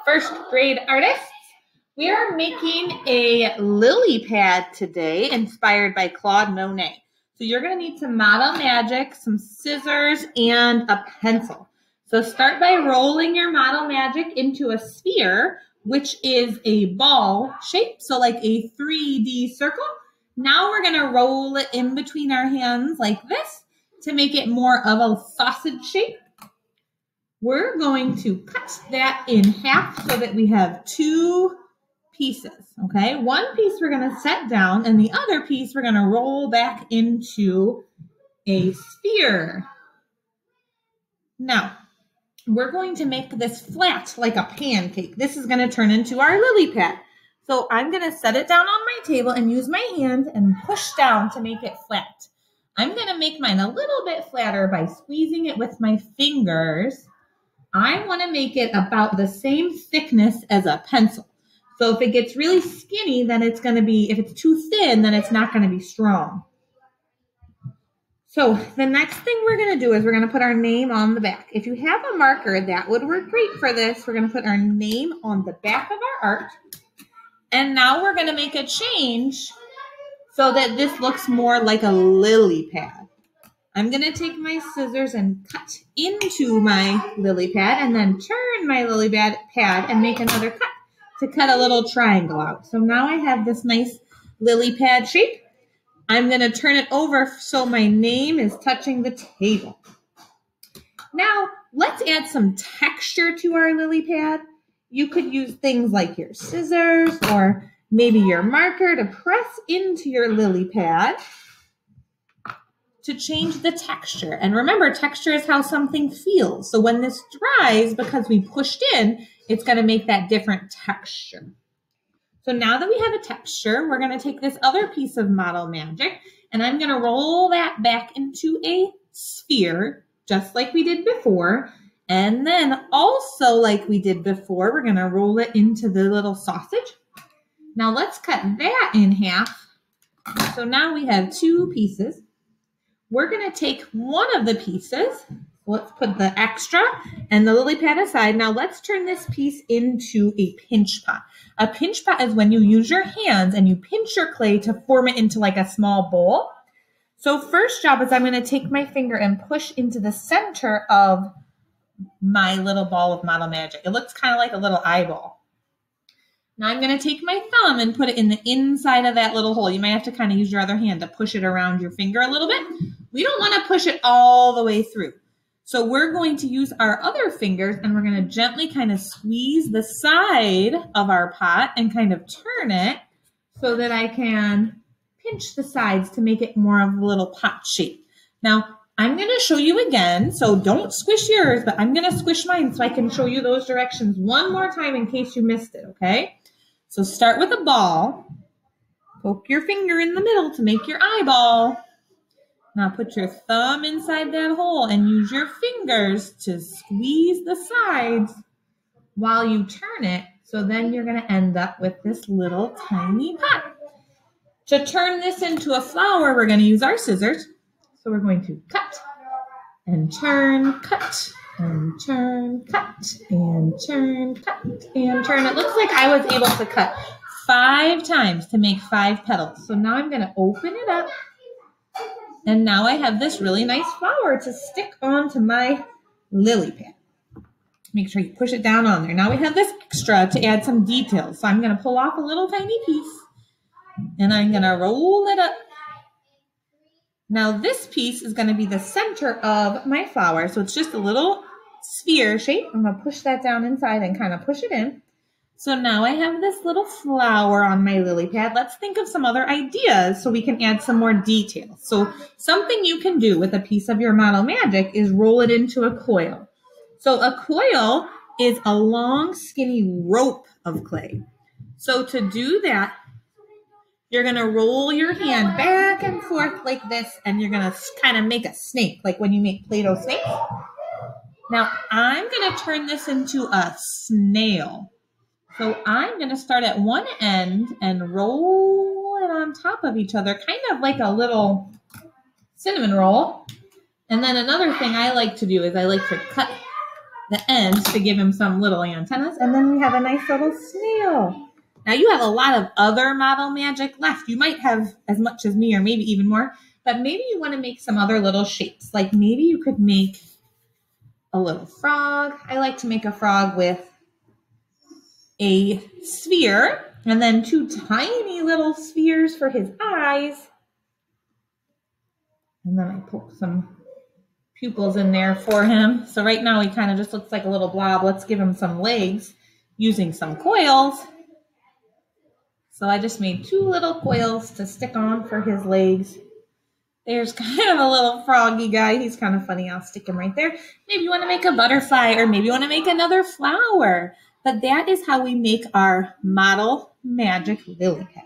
First grade artists. We are making a lily pad today inspired by Claude Monet. So you're going to need some Model Magic, some scissors, and a pencil. So start by rolling your Model Magic into a sphere, which is a ball shape, so like a 3D circle. Now we're going to roll it in between our hands like this to make it more of a sausage shape. We're going to cut that in half so that we have two pieces, okay? One piece we're going to set down, and the other piece we're going to roll back into a sphere. Now, we're going to make this flat like a pancake. This is going to turn into our lily pad. So I'm going to set it down on my table and use my hand and push down to make it flat. I'm going to make mine a little bit flatter by squeezing it with my fingers. I want to make it about the same thickness as a pencil. So if it gets really skinny, then it's going to be, if it's too thin, then it's not going to be strong. So the next thing we're going to do is we're going to put our name on the back. If you have a marker, that would work great for this. We're going to put our name on the back of our art. And now we're going to make a change so that this looks more like a lily pad. I'm going to take my scissors and cut into my lily pad and then turn my lily pad and make another cut to cut a little triangle out. So now I have this nice lily pad shape. I'm going to turn it over so my name is touching the table. Now, let's add some texture to our lily pad. You could use things like your scissors or maybe your marker to press into your lily pad to change the texture. And remember, texture is how something feels. So when this dries, because we pushed in, it's going to make that different texture. So now that we have a texture, we're going to take this other piece of Model Magic, and I'm going to roll that back into a sphere, just like we did before. And then also like we did before, we're going to roll it into the little sausage. Now let's cut that in half. So now we have two pieces. We're going to take one of the pieces. Let's put the extra and the lily pad aside. Now let's turn this piece into a pinch pot. A pinch pot is when you use your hands and you pinch your clay to form it into like a small bowl. So first job is I'm going to take my finger and push into the center of my little ball of Model Magic. It looks kind of like a little eyeball. Now I'm going to take my thumb and put it in the inside of that little hole. You might have to kind of use your other hand to push it around your finger a little bit. We don't want to push it all the way through. So we're going to use our other fingers and we're going to gently kind of squeeze the side of our pot and kind of turn it so that I can pinch the sides to make it more of a little pot shape. Now I'm going to show you again, so don't squish yours, but I'm going to squish mine so I can show you those directions one more time in case you missed it, okay? So start with a ball. Poke your finger in the middle to make your eyeball. Now put your thumb inside that hole and use your fingers to squeeze the sides while you turn it. So then you're going to end up with this little tiny pot. To turn this into a flower, we're going to use our scissors. So we're going to cut and turn, cut and turn, cut and turn, cut and turn. It looks like I was able to cut 5 times to make 5 petals. So now I'm going to open it up. And now I have this really nice flower to stick onto my lily pad. Make sure you push it down on there. Now we have this extra to add some details. So I'm going to pull off a little tiny piece and I'm going to roll it up. Now this piece is going to be the center of my flower. So it's just a little sphere shape. I'm going to push that down inside and kind of push it in. So now I have this little flower on my lily pad. Let's think of some other ideas so we can add some more details. So something you can do with a piece of your Model Magic is roll it into a coil. So a coil is a long, skinny rope of clay. So to do that, you're going to roll your hand back and forth like this, and you're going to kind of make a snake, like when you make Play-Doh snakes. Now, I'm going to turn this into a snail. So I'm going to start at one end and roll it on top of each other, kind of like a little cinnamon roll. And then another thing I like to do is I like to cut the ends to give him some little antennas. And then we have a nice little snail. Now you have a lot of other model magic left. You might have as much as me or maybe even more, but maybe you want to make some other little shapes. Like maybe you could make a little frog. I like to make a frog with a sphere and then 2 tiny little spheres for his eyes. And then I poke some pupils in there for him. So right now he kind of just looks like a little blob. Let's give him some legs using some coils. So I just made 2 little coils to stick on for his legs. There's kind of a little froggy guy. He's kind of funny. I'll stick him right there. Maybe you want to make a butterfly or maybe you want to make another flower. But that is how we make our model magic lily pad.